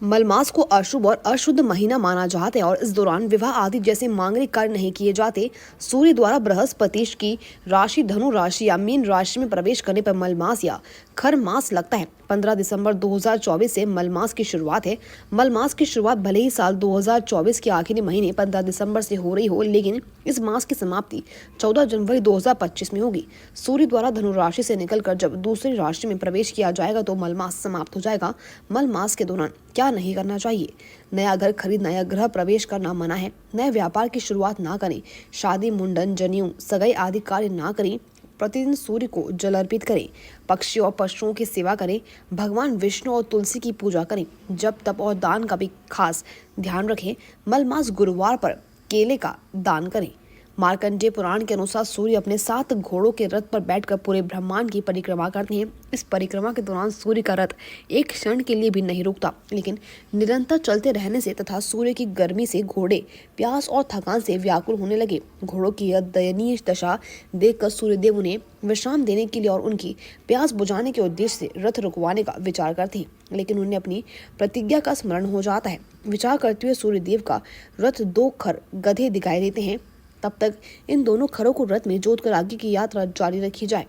मलमास को अशुभ और अशुद्ध महीना माना जाता है और इस दौरान विवाह आदि जैसे मांगलिक कार्य नहीं किए जाते। सूर्य द्वारा बृहस्पति की राशि धनु राशि या मीन राशि में प्रवेश करने पर मलमास या खर मास लगता है। 15 दिसंबर 2024 से मलमास की शुरुआत है। मलमास की शुरुआत भले ही साल 2024 के आखिरी महीने 15 दिसंबर से हो रही हो, लेकिन इस मास की समाप्ति 14 जनवरी 2025 में होगी। सूर्य द्वारा धनु राशि से निकलकर जब दूसरी राशि में प्रवेश किया जाएगा तो मलमास समाप्त हो जाएगा। मलमास के दौरान क्या नहीं करना चाहिए? नया घर खरीदना या गृह प्रवेश करना मना है। नए व्यापार की शुरुआत ना करें। शादी, मुंडन, जनेऊ, सगाई आदि कार्य ना करें। प्रतिदिन सूर्य को जल अर्पित करें। पक्षियों और पशुओं की सेवा करें। भगवान विष्णु और तुलसी की पूजा करें। जप, तप और दान का भी खास ध्यान रखें। मलमास गुरुवार पर केले का दान करें। मार्कंडेय पुराण के अनुसार सूर्य अपने 7 घोड़ों के रथ पर बैठकर पूरे ब्रह्मांड की परिक्रमा करते हैं। इस परिक्रमा के दौरान सूर्य का रथ एक क्षण के लिए भी नहीं रुकता, लेकिन निरंतर चलते रहने से तथा सूर्य की गर्मी से घोड़े प्यास और थकान से व्याकुल होने लगे। घोड़ों की यह दयनीय दशा देखकर सूर्यदेव उन्हें विश्राम देने के लिए और उनकी प्यास बुझाने के उद्देश्य से रथ रुकवाने का विचार करते हैं, लेकिन उन्हें अपनी प्रतिज्ञा का स्मरण हो जाता है। विचार करते हुए सूर्यदेव का रथ 2 खर गधे दिखाई देते हैं। तब तक इन दोनों खरों को रथ में जोतकर आगे की यात्रा जारी रखी जाए।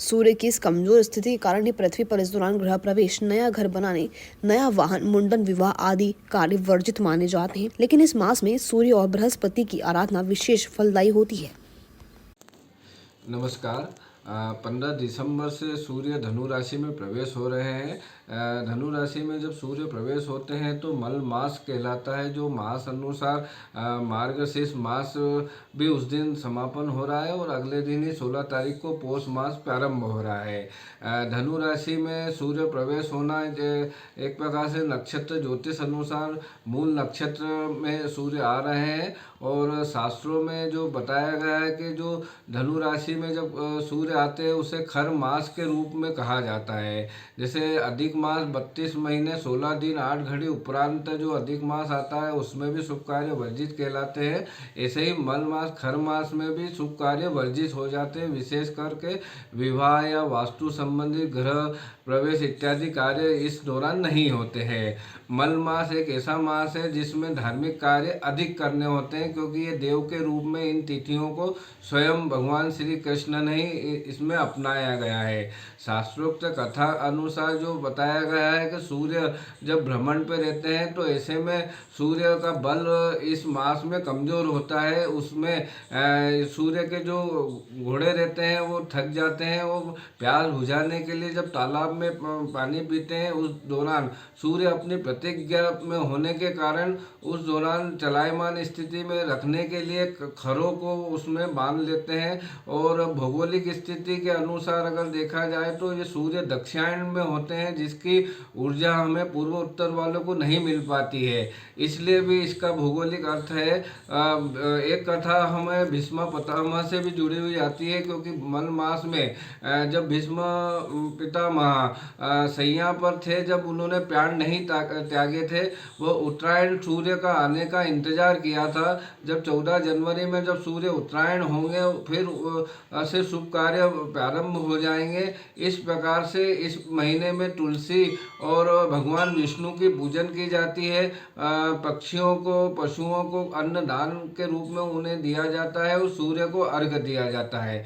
सूर्य की इस कमजोर स्थिति के कारण ही पृथ्वी पर इस दौरान गृह प्रवेश, नया घर बनाने, नया वाहन, मुंडन, विवाह आदि कार्य वर्जित माने जाते हैं। लेकिन इस मास में सूर्य और बृहस्पति की आराधना विशेष फलदायी होती है। नमस्कार। 15 दिसंबर से सूर्य धनु राशि में प्रवेश हो रहे हैं। धनु राशि में जब सूर्य प्रवेश होते हैं तो मल मास कहलाता है, जो मास अनुसार मार्गशीर्ष मास भी उस दिन समापन हो रहा है और अगले दिन ही 16 तारीख को पौष मास प्रारंभ हो रहा है। धनु राशि में सूर्य प्रवेश होना एक प्रकार से नक्षत्र ज्योतिष अनुसार मूल नक्षत्र में सूर्य आ रहे हैं और शास्त्रों में जो बताया गया है कि जो धनु राशि में जब सूर्य आते हैं उसे खर मास के रूप में कहा जाता है। जैसे अधिक मास 32 महीने 16 दिन 8 घड़ी उपरांत जो अधिक मास आता है उसमें भी शुभ कार्य वर्जित कहलाते हैं, ऐसे ही मल मास खर मास में भी शुभ कार्य वर्जित हो जाते हैं। विशेष करके विवाह या वास्तु संबंधी गृह प्रवेश इत्यादि कार्य इस दौरान नहीं होते हैं। मल मास एक ऐसा मास है जिसमें धार्मिक कार्य अधिक करने होते हैं, क्योंकि ये देव के रूप में इन तिथियों को स्वयं भगवान श्री कृष्ण ने ही इसमें अपनाया गया है। शास्त्रोक्त कथा अनुसार जो बताया गया है कि सूर्य जब भ्रमण पे रहते हैं तो ऐसे में सूर्य का बल इस मास में कमज़ोर होता है। उसमें सूर्य के जो घोड़े रहते हैं वो थक जाते हैं। वो प्यास बुझाने के लिए जब तालाब में पानी पीते हैं, उस दौरान सूर्य अपनी प्रतिज्ञा में होने के कारण उस दौरान चलायमान स्थिति में रखने के लिए खरों को उसमें बांध लेते हैं। और भौगोलिक स्थिति के अनुसार अगर देखा जाए तो ये सूर्य दक्षिणायन में होते हैं, जिसकी ऊर्जा हमें पूर्व उत्तर वालों को नहीं मिल पाती है, इसलिए भी इसका भौगोलिक अर्थ है। एक कथा हमें भीष्म पितामह से भी जुड़ी हुई आती है, क्योंकि मल मास में जब भीष्म पितामह सैया पर थे, जब उन्होंने प्राण नहीं त्यागे थे, वो उत्तरायण सूर्य का आने का इंतजार किया था। जब 14 जनवरी में जब सूर्य उत्तरायण होंगे फिर से शुभ कार्य प्रारंभ हो जाएंगे। इस प्रकार से इस महीने में तुलसी और भगवान विष्णु की पूजन की जाती है। पक्षियों को, पशुओं को अन्न दान के रूप में उन्हें दिया जाता है और सूर्य को अर्घ्य दिया जाता है।